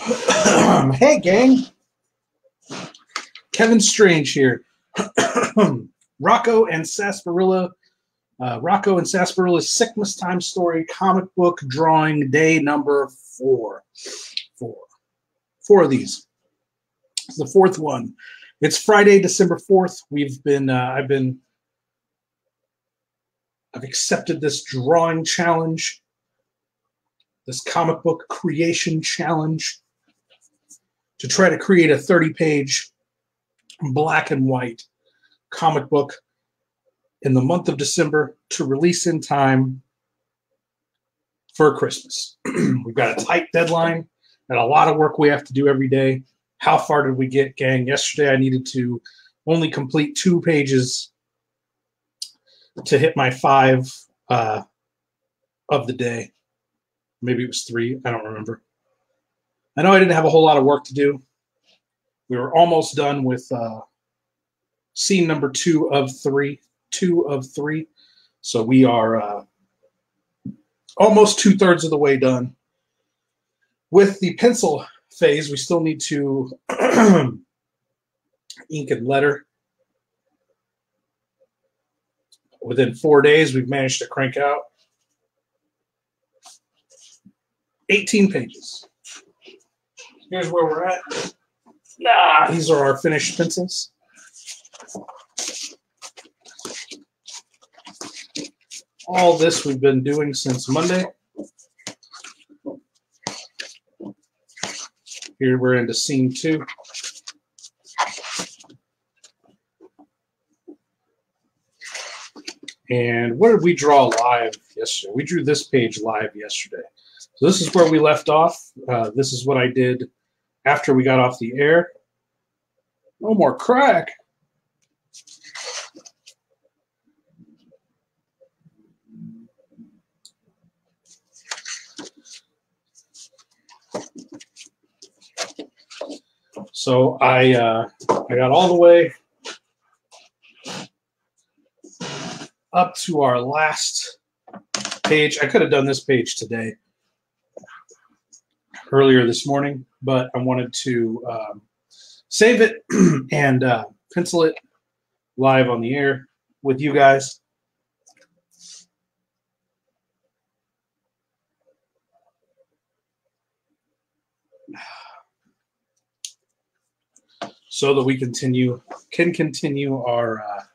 Hey, gang. Kevin Strange here. ROCCO and SASPARILLA. ROCCO and SASPARILLA's SICKMASTIME story comic book drawing day number 4. Four of these. It's the fourth one. It's Friday, December 4th. I've accepted this drawing challenge, this comic book creation challenge, to try to create a 30-page black and white comic book in the month of December to release in time for Christmas. We've got a tight deadline and a lot of work we have to do every day. How far did we get, gang? Yesterday I needed to only complete 2 pages to hit my 5 of the day. Maybe it was 3. I don't remember. I know I didn't have a whole lot of work to do. We were almost done with scene number 2 of 3. 2 of 3. So we are almost 2/3 of the way done. With the pencil phase, we still need to ink and letter. Within 4 days, we've managed to crank out 18 pages. Here's where we're at. These are our finished pencils. All this we've been doing since Monday. Here we're into scene 2. And what did we draw live yesterday? We drew this page live yesterday. So this is where we left off. This is what I did after we got off the air. No more crack. So I got all the way up to our last page. I could have done this page today, earlier this morning, but I wanted to save it and pencil it live on the air with you guys. So that we can continue our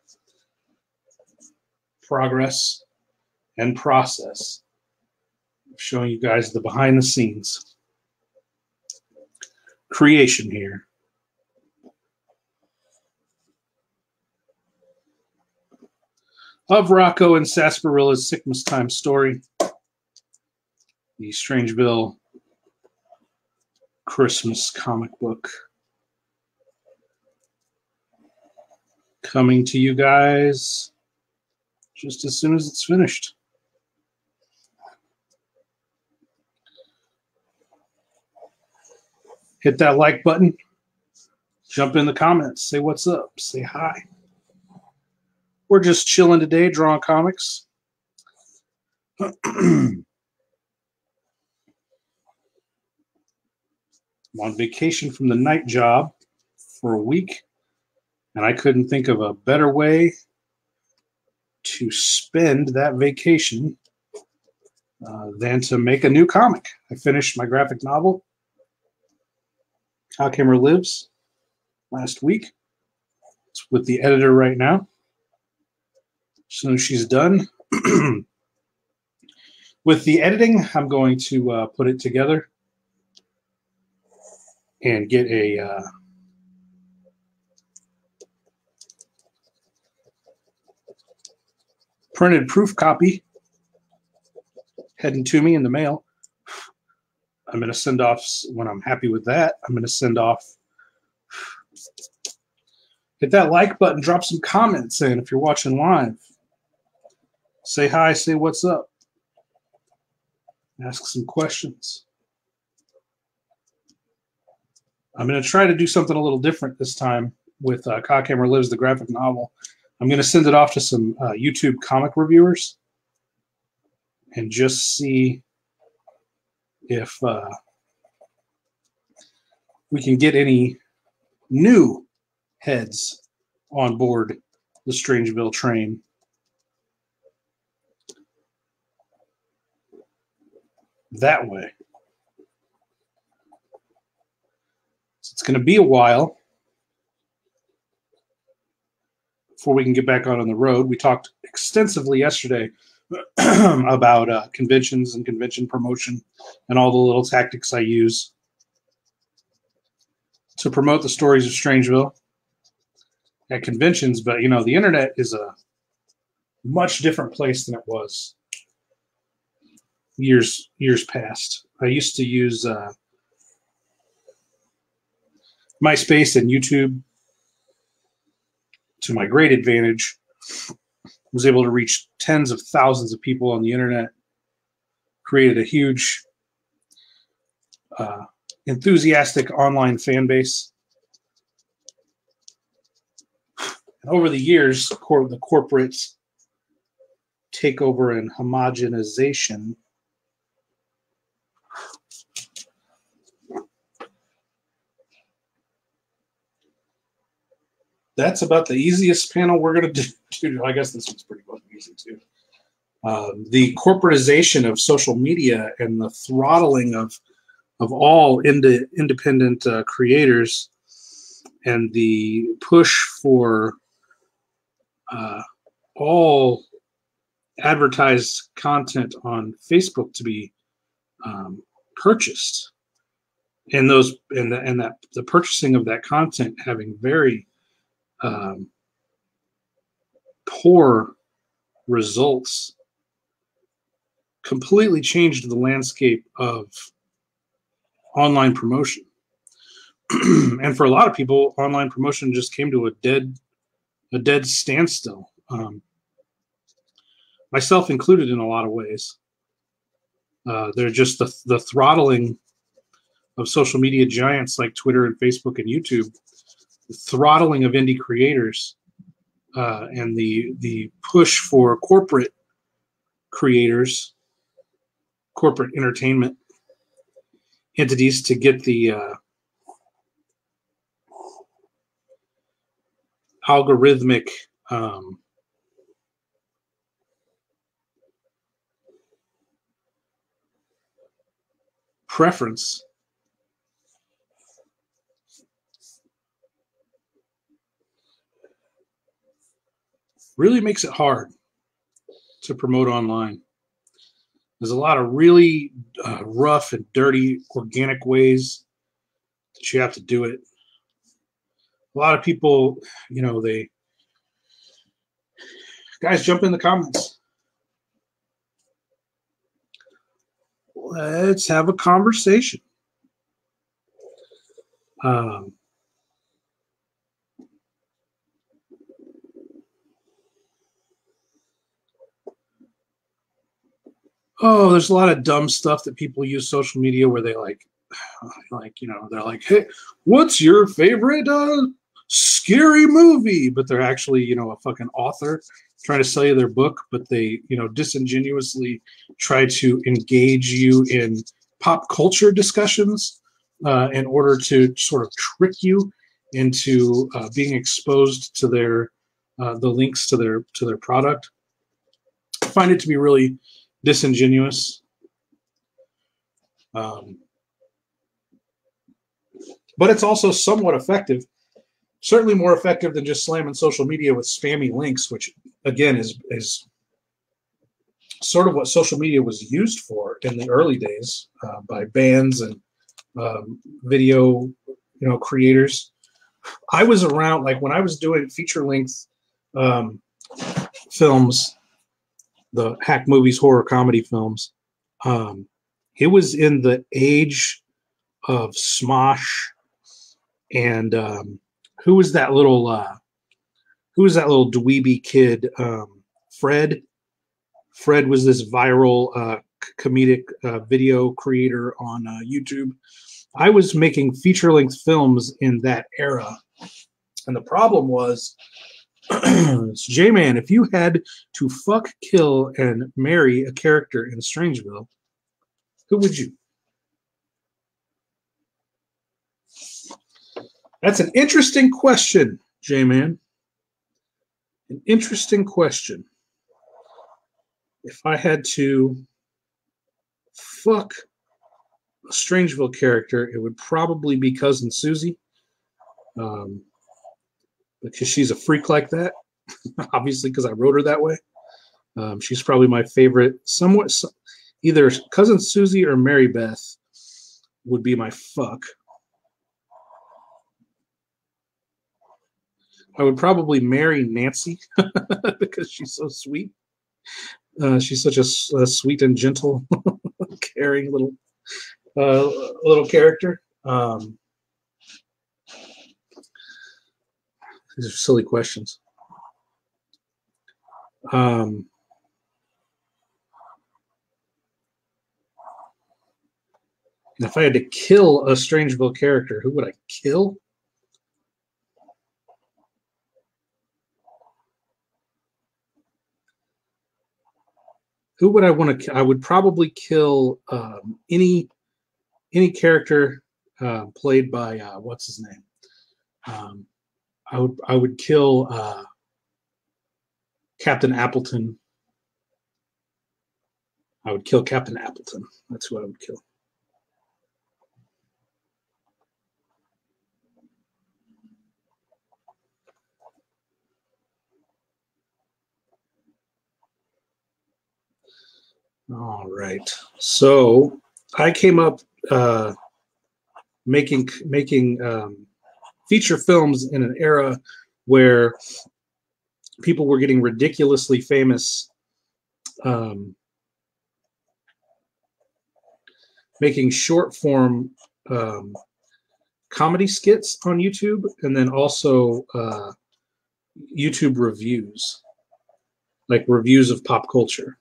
progress and process of showing you guys the behind the scenes creation here. Of ROCCO and SASPARILLA's SICKMASTIME story, the Strangeville Christmas comic book. Coming to you guys just as soon as it's finished. Hit that like button. Jump in the comments. Say what's up. Say hi. We're just chilling today, drawing comics. I'm on vacation from the night job for a week, and I couldn't think of a better way to spend that vacation than to make a new comic. I finished my graphic novel, How Camera Lives, last week. It's with the editor right now. As soon as she's done with the editing, I'm going to put it together and get a printed proof copy heading to me in the mail. I'm going to send off, when I'm happy with that, I'm going to send off. Hit that like button, drop some comments in if you're watching live. Say hi, say what's up. Ask some questions. I'm going to try to do something a little different this time with How Camera Lives, the graphic novel. I'm going to send it off to some YouTube comic reviewers and just see if we can get any new heads on board the Strangeville train. That way. So it's going to be a while before we can get back out on the road. We talked extensively yesterday about conventions and convention promotion and all the little tactics I use to promote the stories of Strangeville at conventions. But, you know, the internet is a much different place than it was years past. I used to use MySpace and YouTube to my great advantage. Was able to reach tens of thousands of people on the internet, created a huge enthusiastic online fan base. And over the years, the corporate takeover and homogenization that's about the easiest panel we're going to do. I guess this one's pretty fucking easy too. The corporatization of social media and the throttling of all independent creators, and the push for all advertised content on Facebook to be purchased, and the purchasing of that content having very poor results, completely changed the landscape of online promotion. And for a lot of people, online promotion just came to a dead standstill. Myself included in a lot of ways. They're just the throttling of social media giants like Twitter and Facebook and YouTube, the throttling of indie creators, and the push for corporate creators, corporate entertainment entities to get the algorithmic preference really makes it hard to promote online. There's a lot of really rough and dirty organic ways that you have to do it. A lot of people, you know, guys jump in the comments. Let's have a conversation. There's a lot of dumb stuff that people use social media where they you know, they're like, hey, what's your favorite scary movie? But they're actually, you know, a fucking author trying to sell you their book, but they, you know, disingenuously try to engage you in pop culture discussions in order to sort of trick you into being exposed to their the links to their product. I find it to be really disingenuous. But it's also somewhat effective. Certainly more effective than just slamming social media with spammy links, which again is sort of what social media was used for in the early days by bands and video, you know, creators. I was around, like when I was doing feature-length films, the hack movies, horror comedy films. It was in the age of Smosh and who was that little dweeby kid? Fred. Fred was this viral comedic video creator on YouTube. I was making feature-length films in that era, and the problem was, J-Man, if you had to fuck, kill, and marry a character in Strangeville, who would you? That's an interesting question, J-Man. An interesting question. If I had to fuck a Strangeville character, it would probably be Cousin Susie, because she's a freak like that. Obviously, because I wrote her that way. She's probably my favorite. Somewhat, either Cousin Susie or Mary Beth would be my fuck. I would probably marry Nancy because she's so sweet. She's such a sweet and gentle, caring little character. These are silly questions. If I had to kill a Strangeville character, who would I kill? Who would I want to? I would probably kill any character played by what's his name. I would kill Captain Appleton. I would kill Captain Appleton. That's who I would kill. All right. So I came up making feature films in an era where people were getting ridiculously famous, making short form comedy skits on YouTube, and then also YouTube reviews, like reviews of pop culture,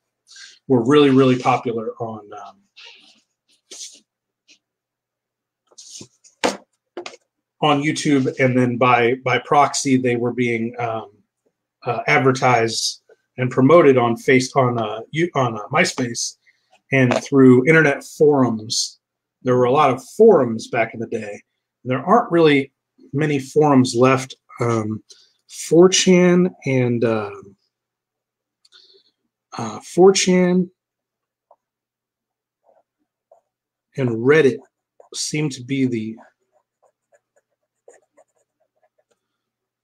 were really, really popular on YouTube, and then by proxy, they were being advertised and promoted on MySpace and through internet forums. There were a lot of forums back in the day. There aren't really many forums left. 4chan and 4chan and Reddit seem to be the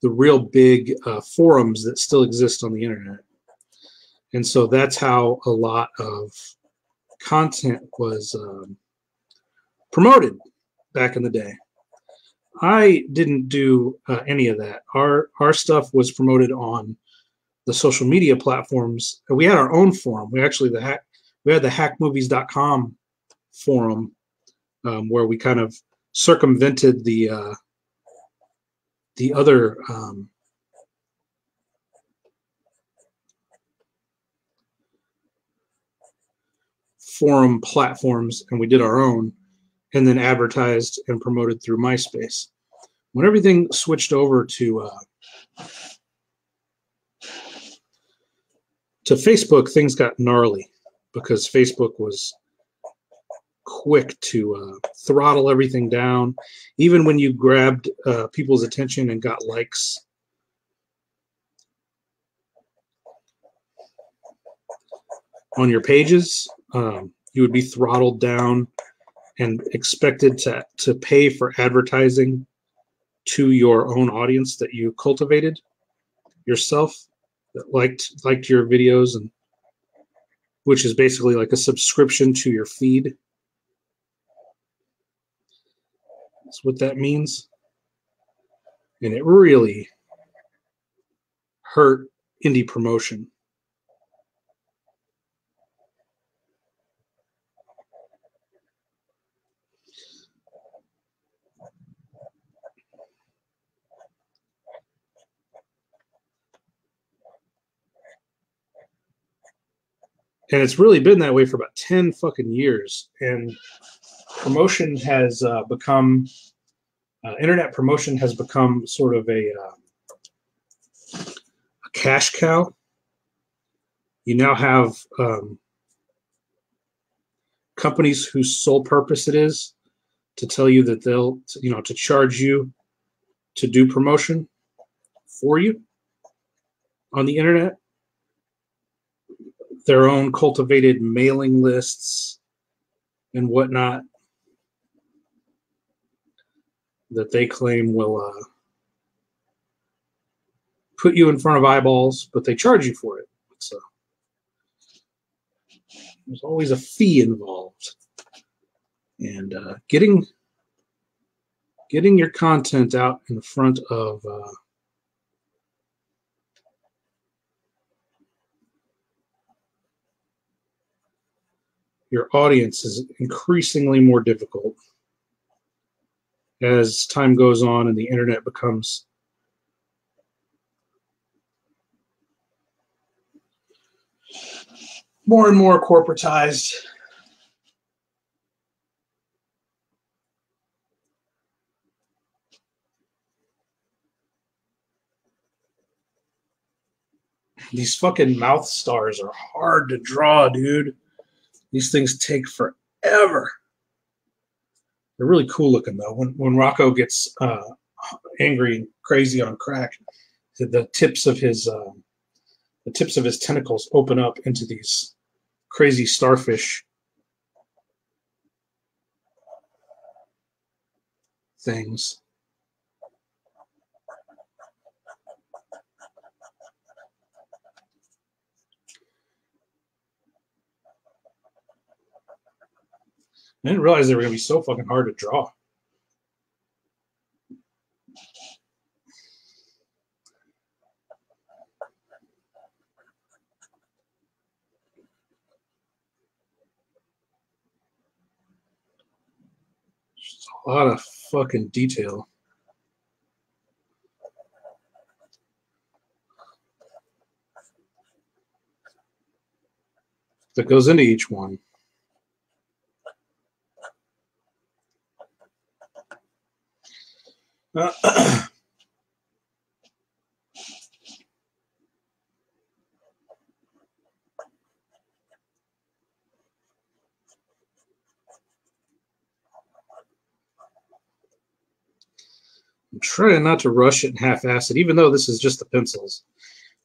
real big forums that still exist on the internet. And so that's how a lot of content was promoted back in the day. I didn't do any of that. Our stuff was promoted on the social media platforms. We had our own forum. We actually we had the hackmovies.com forum, where we kind of circumvented the other forum platforms, and we did our own, and then advertised and promoted through MySpace. When everything switched over to Facebook, things got gnarly because Facebook was quick to throttle everything down. Even when you grabbed people's attention and got likes, on your pages, you would be throttled down and expected to pay for advertising to your own audience that you cultivated yourself, that liked your videos, and which is basically like a subscription to your feed. That's what that means. And it really hurt indie promotion. And it's really been that way for about 10 fucking years. And promotion has become, internet promotion has become sort of a cash cow. You now have companies whose sole purpose it is to tell you that they'll, to charge you to do promotion for you on the internet. Their own cultivated mailing lists and whatnot that they claim will put you in front of eyeballs, but they charge you for it. So there's always a fee involved. And getting your content out in front of your audience is increasingly more difficult as time goes on and the internet becomes more and more corporatized. These fucking mouth stars are hard to draw, dude. These things take forever. They're really cool looking though. When ROCCO gets angry and crazy on crack, the tips of his tentacles open up into these crazy starfish things. I didn't realize they were going to be so fucking hard to draw. Just a lot of fucking detail. That goes into each one. I'm trying not to rush it and half-ass it, even though this is just the pencils.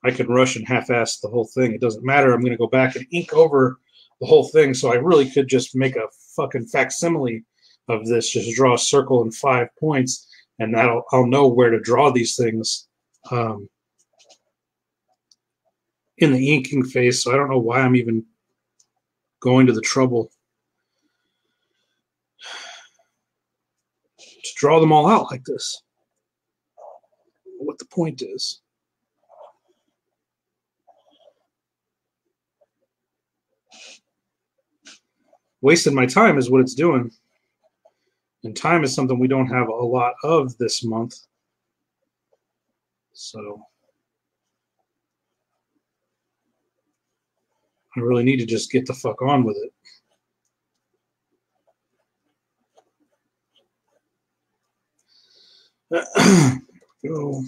I can rush and half-ass the whole thing. It doesn't matter. I'm going to go back and ink over the whole thing, so I really could just make a fucking facsimile of this, just draw a circle and 5 points, and I'll know where to draw these things in the inking phase, so I don't know why I'm even going to the trouble to draw them all out like this. What the point is. Wasting my time is what it's doing. And time is something we don't have a lot of this month. So I really need to just get the fuck on with it. Go.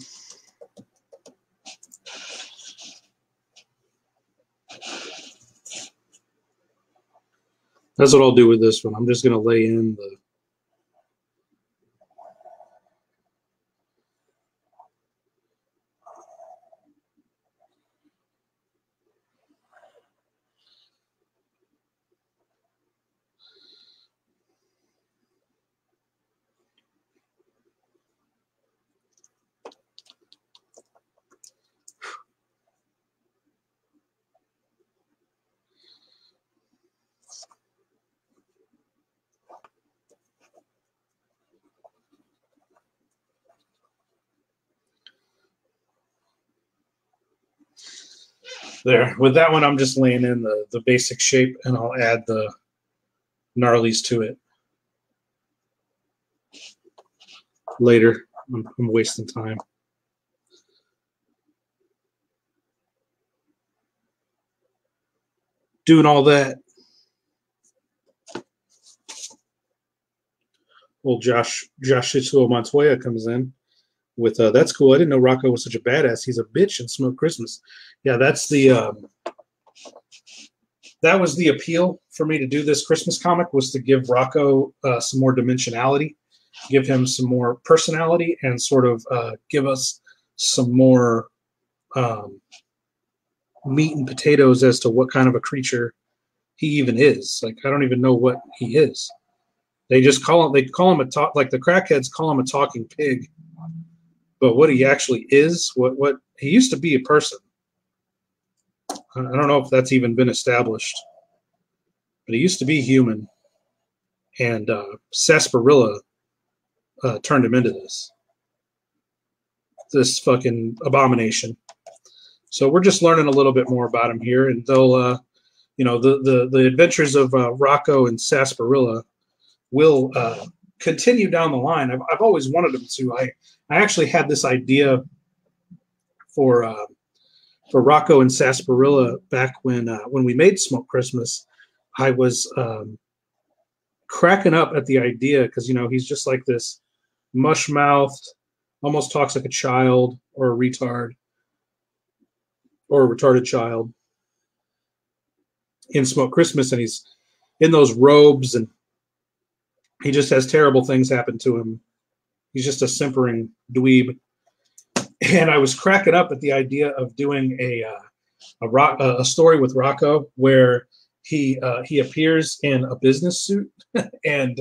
That's what I'll do with this one. I'm just going to lay in the there. With that one, I'm just laying in the basic shape, and I'll add the gnarlies to it later. I'm wasting time. Doing all that. Old Josh Shitsuo Montoya comes in with that's cool. I didn't know ROCCO was such a badass. He's a bitch and smoked Christmas. Yeah, that's the that was the appeal for me to do this Christmas comic, was to give ROCCO some more dimensionality give him some more personality and sort of give us some more meat and potatoes as to what kind of a creature he even is. Like, I don't even know what he is. They just call him, like the crackheads call him a talking pig. But what he actually is, what he used to be a person. I don't know if that's even been established. But he used to be human. And Sarsaparilla turned him into this fucking abomination. So we're just learning a little bit more about him here, and they'll, you know, the adventures of ROCCO and Sarsaparilla will continue down the line. I've always wanted them to. I actually had this idea for ROCCO and Sarsaparilla back when we made Smoke Christmas. I was cracking up at the idea because, you know, he's just like this mush-mouthed, almost talks like a child or a retard or a retarded child in Smoke Christmas, and he's in those robes and he just has terrible things happen to him. He's just a simpering dweeb. And I was cracking up at the idea of doing a story with ROCCO where he appears in a business suit and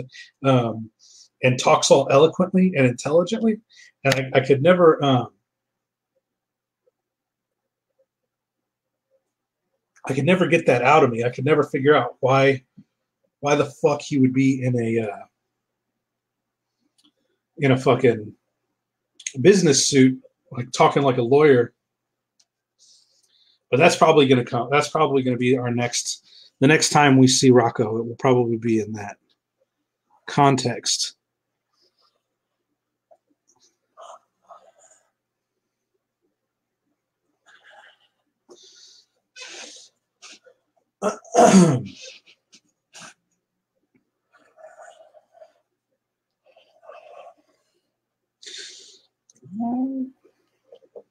talks all eloquently and intelligently. And I could never get that out of me. I could never figure out why the fuck he would be in a fucking business suit, like talking like a lawyer. But that's probably going to come. That's probably going to be the next time we see ROCCO. It will probably be in that context.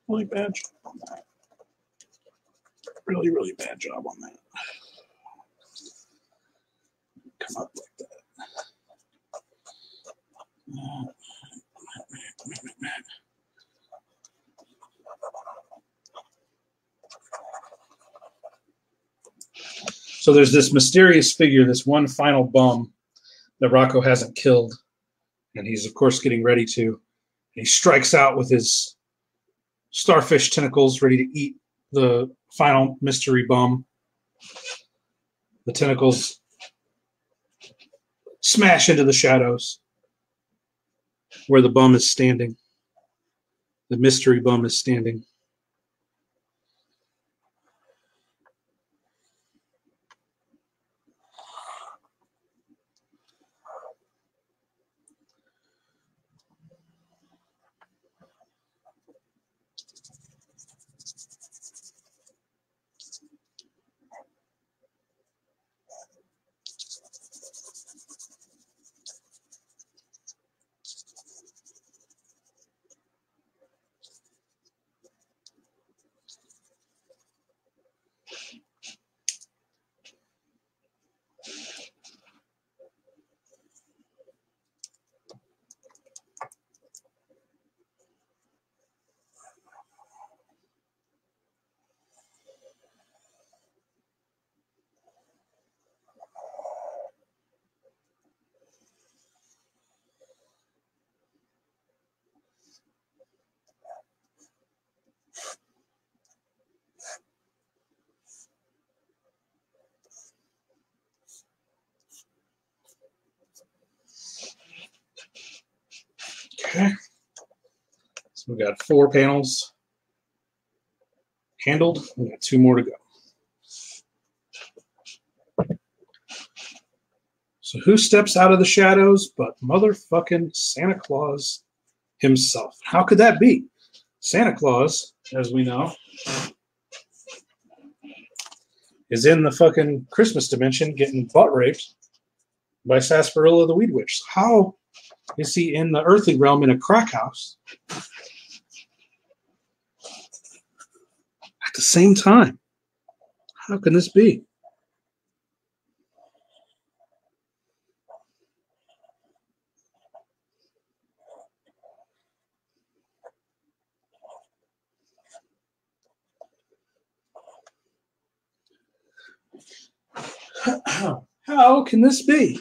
Really bad job on that. Really bad job on that. Come up like that. So there's this mysterious figure, this one final bum that ROCCO hasn't killed, and he's of course getting ready to. He strikes out with his starfish tentacles, ready to eat the final mystery bum. The tentacles smash into the shadows where the bum is standing. The mystery bum is standing. Okay. So we've got 4 panels handled. We've got 2 more to go. So who steps out of the shadows but motherfucking Santa Claus himself? How could that be? Santa Claus, as we know, is in the fucking Christmas dimension getting butt raped by Sarsaparilla the Weed Witch. How is he in the earthly realm in a crack house at the same time? How can this be? How can this be?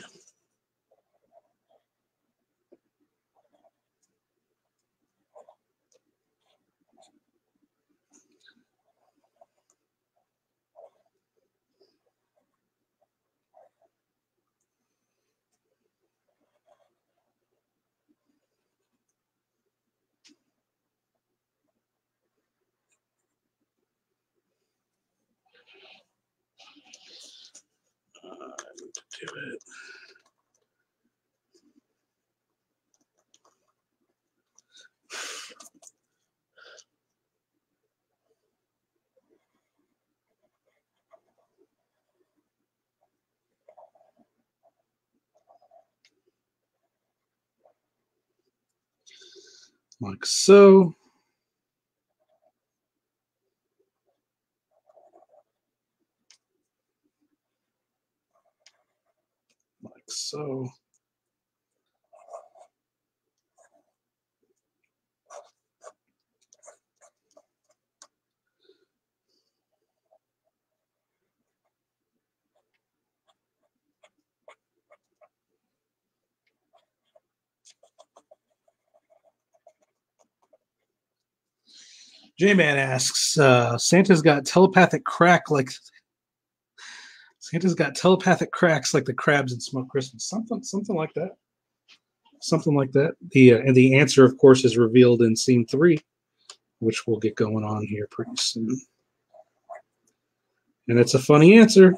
Do it. Like so. Like so. J-Man asks, Santa's got telepathic cracks like the crabs in Smoke Christmas. Something like that. Something like that. And the answer, of course, is revealed in scene 3, which we'll get going on here pretty soon. And it's a funny answer. And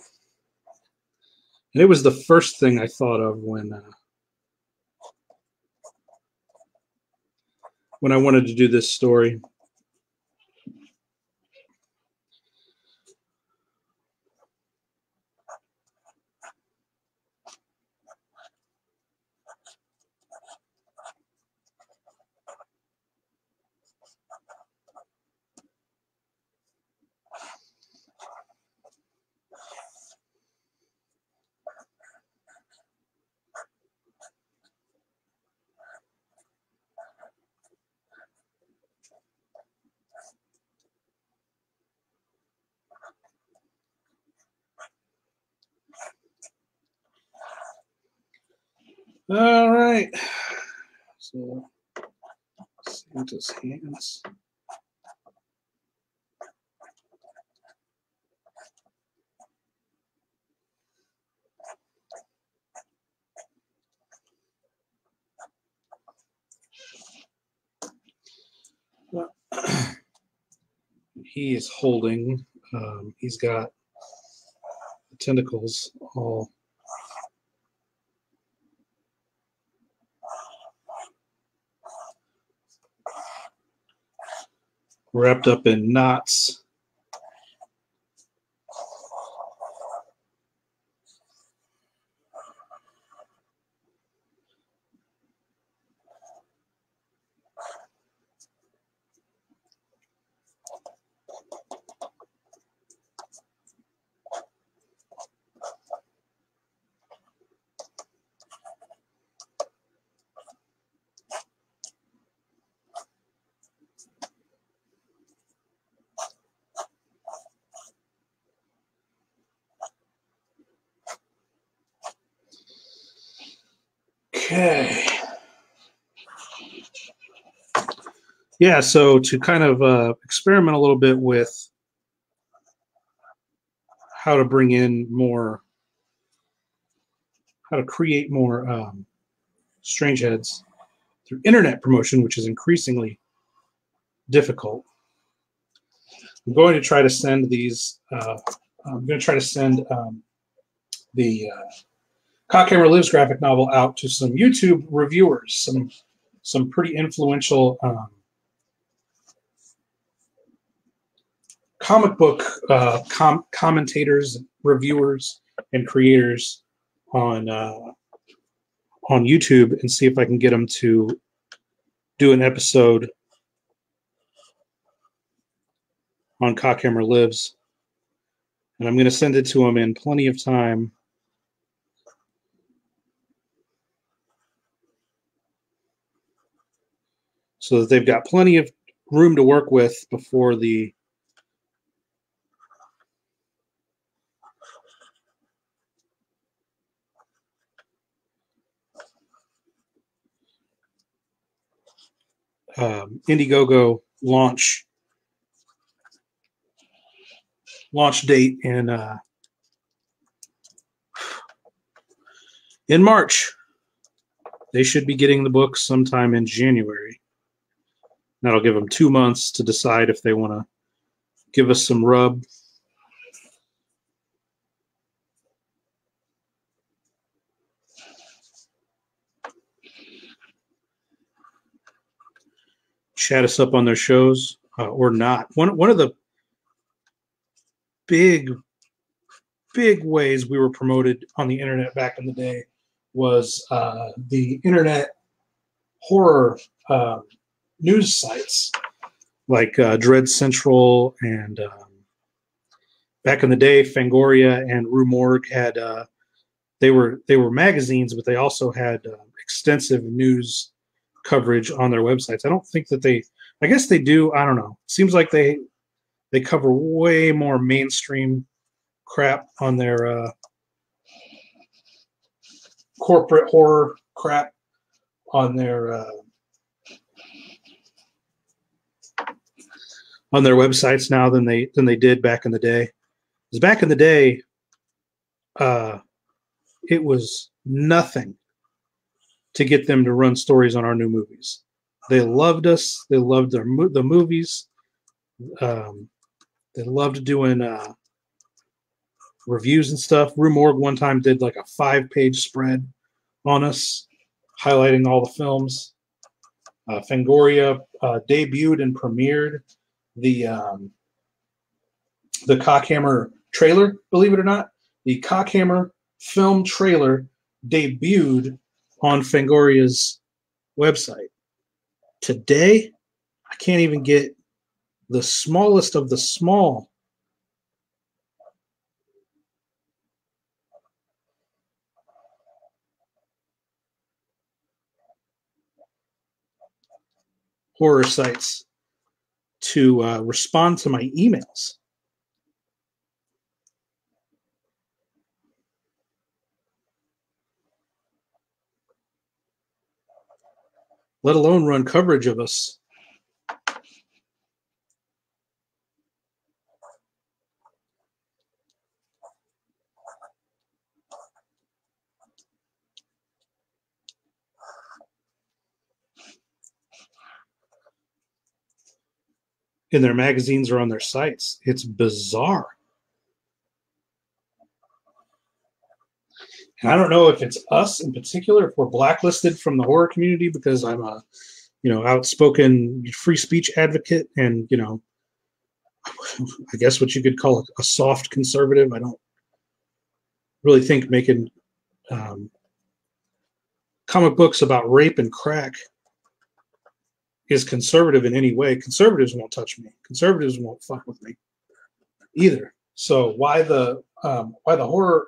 it was the first thing I thought of when I wanted to do this story. All right. So, Santa's hands. Well, he is holding, he's got the tentacles all wrapped up in knots. Okay. Yeah, so to kind of experiment a little bit with how to bring in more, how to create more strange heads through internet promotion, which is increasingly difficult. I'm going to try to send these, I'm going to try to send the Cockhammer Lives graphic novel out to some YouTube reviewers, some pretty influential comic book commentators, reviewers, and creators on YouTube, and see if I can get them to do an episode on Cockhammer Lives. And I'm going to send it to them in plenty of time so that they've got plenty of room to work with before the Indiegogo launch date in March. They should be getting the book sometime in January. That'll give them 2 months to decide if they want to give us some rub. Chat us up on their shows or not. One of the big ways we were promoted on the internet back in the day was the internet horror news sites like Dread Central, and back in the day, Fangoria and Rue Morgue had they were magazines, but they also had extensive news coverage on their websites. I don't think that I guess they do. I don't know. Seems like they cover way more mainstream crap on their corporate horror crap on their websites now than they did back in the day. Because back in the day, it was nothing to get them to run stories on our new movies. They loved us. They loved the movies. They loved doing reviews and stuff. Rue Morgue one time did like a 5-page spread on us, highlighting all the films. Fangoria debuted and premiered the Cockhammer trailer, believe it or not. The Cockhammer film trailer debuted on Fangoria's website. Today, I can't even get the smallest of the small horror sites to respond to my emails. Let alone run coverage of us. In their magazines or on their sites. It's bizarre. And I don't know if it's us in particular, if we're blacklisted from the horror community because I'm a, outspoken free speech advocate and, I guess what you could call a soft conservative. I don't really think making comic books about rape and crack is conservative in any way. Conservatives won't touch me. Conservatives won't fuck with me either. So why the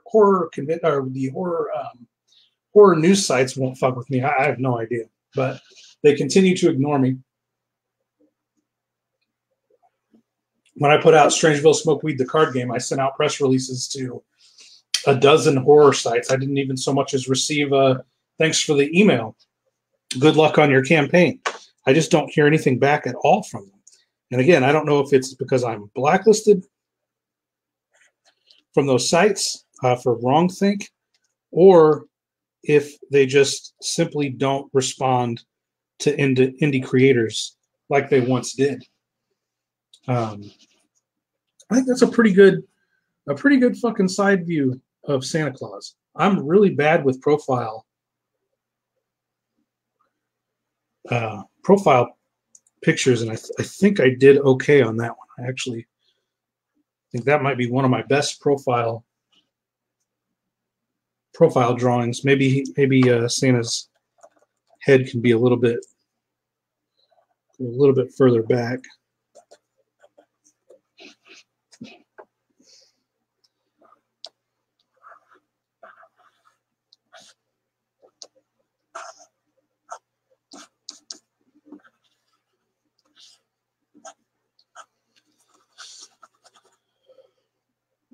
horror news sites won't fuck with me? I have no idea. But they continue to ignore me. When I put out Strangeville Smoke Weed the card game, I sent out press releases to a dozen horror sites. I didn't even so much as receive a thanks for the email. Good luck on your campaign. I just don't hear anything back at all from them. And again, I don't know if it's because I'm blacklisted from those sites for wrongthink, or if they just simply don't respond to indie creators like they once did. I think that's a pretty good fucking side view of Santa Claus. I'm really bad with profile pictures, and I think I did okay on that one. I actually think that might be one of my best profile drawings. Maybe Santa's head can be a little bit further back.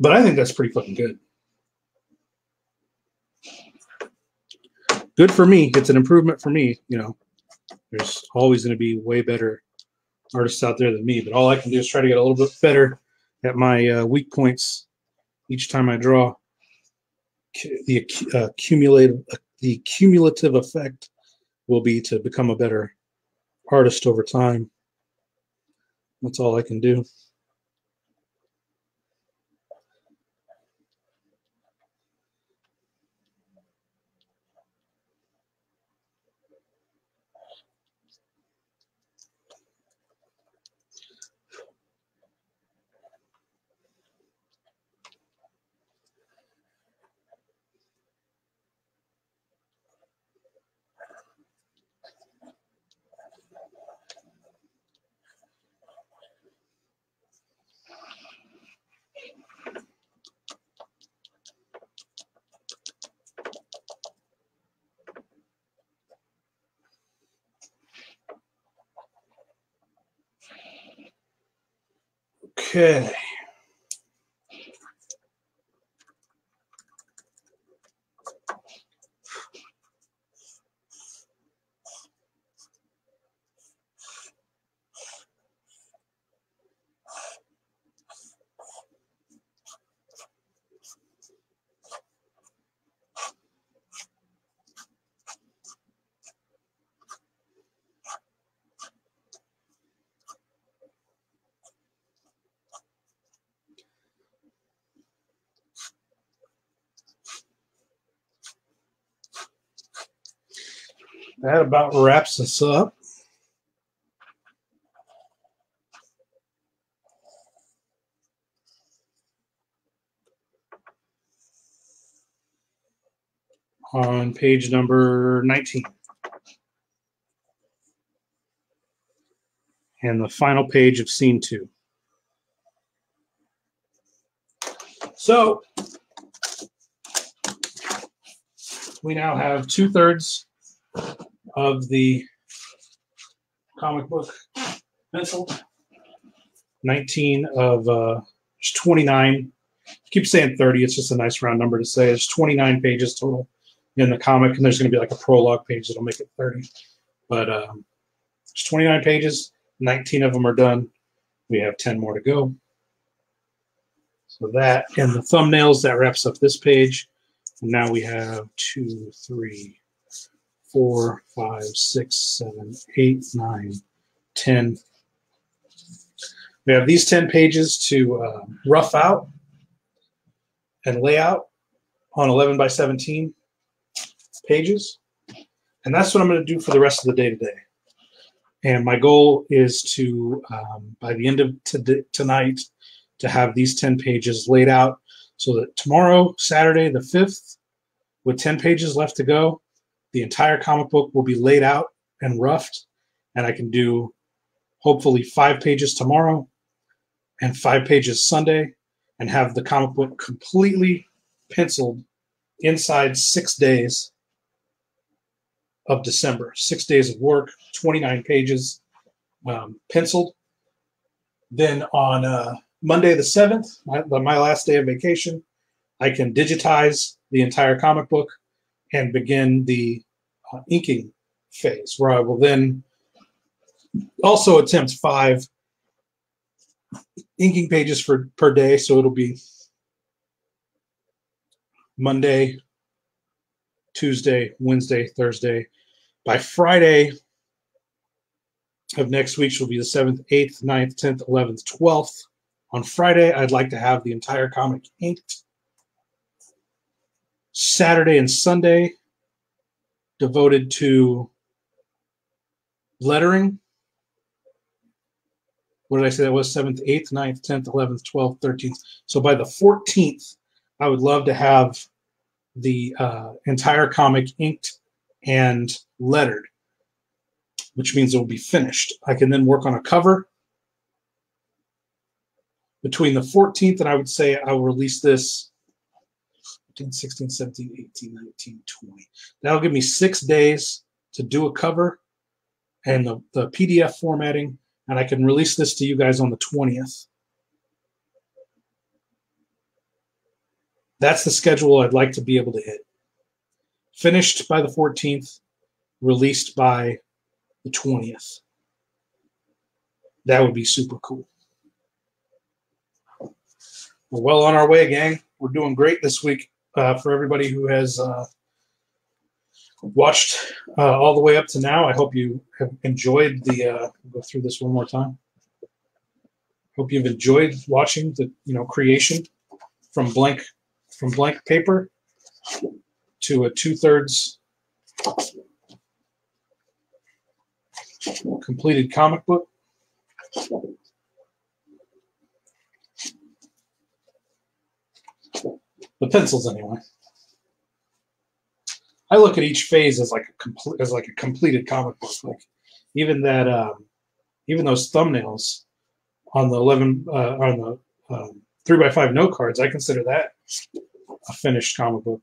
But I think that's pretty fucking good. Good for me. It's an improvement for me, There's always going to be way better artists out there than me, but all I can do is try to get a little bit better at my weak points each time I draw. The cumulative effect will be to become a better artist over time. That's all I can do. Okay. That about wraps us up. On page number 19. And the final page of scene 2. So we now have 2/3 of the comic book penciled. 19 of 29. I keep saying 30. It's just a nice round number to say. There's 29 pages total in the comic, and there's going to be like a prologue page that'll make it 30. But there's 29 pages. 19 of them are done. We have 10 more to go. So that and the thumbnails, that wraps up this page. And now we have 2, 3, 4, 5, 6, 7, 8, 9, 10. We have these 10 pages to rough out and lay out on 11 by 17 pages. And that's what I'm going to do for the rest of the day today. And my goal is to, by the end of tonight, to have these 10 pages laid out so that tomorrow, Saturday the 5th, with 10 pages left to go, the entire comic book will be laid out and roughed, and I can do hopefully 5 pages tomorrow and 5 pages Sunday, and have the comic book completely penciled inside 6 days of December. 6 days of work, 29 pages penciled. Then on Monday the 7th, my last day of vacation, I can digitize the entire comic book and begin the inking phase, where I will then also attempt 5 inking pages per day. So it'll be Monday, Tuesday, Wednesday, Thursday. By Friday of next week, which will be the 7th, 8th, 9th, 10th, 11th, 12th. On Friday, I'd like to have the entire comic inked. Saturday and Sunday devoted to lettering. What did I say that was? 7th, 8th, 9th, 10th, 11th, 12th, 13th. So by the 14th, I would love to have the entire comic inked and lettered, which means it will be finished. I can then work on a cover. Between the 14th and I would say I will release this 15, 16, 17, 18, 19, 20. That'll give me 6 days to do a cover and the PDF formatting, and I can release this to you guys on the 20th. That's the schedule I'd like to be able to hit. Finished by the 14th, released by the 20th. That would be super cool. We're well on our way, gang. We're doing great this week. For everybody who has watched all the way up to now, I hope you have enjoyed the. Go through this one more time. Hope you've enjoyed watching the creation from blank paper to a 2/3 completed comic book. The pencils, anyway. I look at each phase as like a completed comic book. Like even that, even those thumbnails on the 3x5 note cards, I consider that a finished comic book.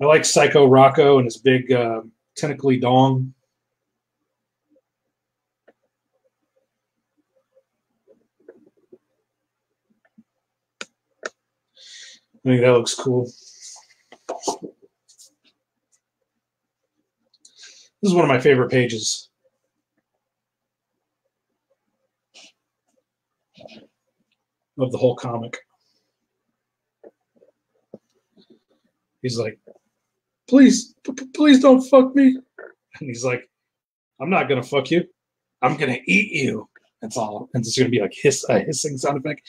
I like Psycho Rocco and his big tentacly dong. I think that looks cool. This is one of my favorite pages. Of the whole comic. He's like, please don't fuck me. And he's like, I'm not going to fuck you. I'm going to eat you. That's all. And it's going to be like a hissing sound effect.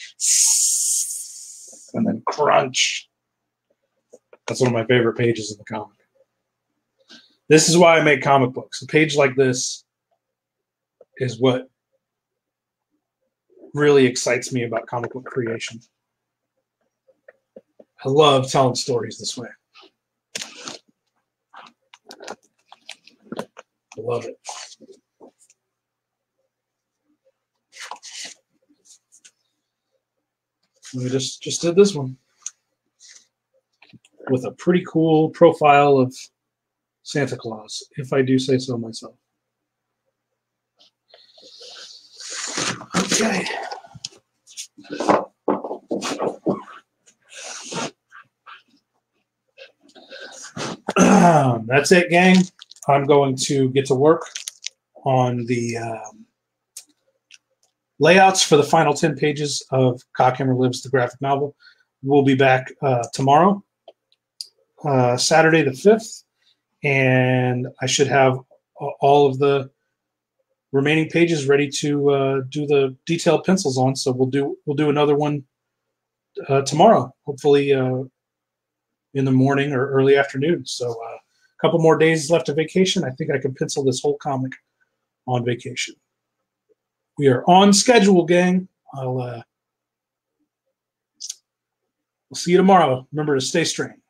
And then crunch. That's one of my favorite pages in the comic. This is why I make comic books. A page like this is what really excites me about comic book creation. I love telling stories this way. I love it. We just did this one with a pretty cool profile of Santa Claus, if I do say so myself. Okay. That's it, gang. I'm going to get to work on the layouts for the final 10 pages of Cockhammer Lives, the graphic novel. We'll be back tomorrow, Saturday the 5th, and I should have all of the remaining pages ready to do the detailed pencils on. So we'll do another one tomorrow, hopefully in the morning or early afternoon. So a couple more days left of vacation. I think I can pencil this whole comic on vacation. We are on schedule, gang. We'll see you tomorrow. Remember to stay strange.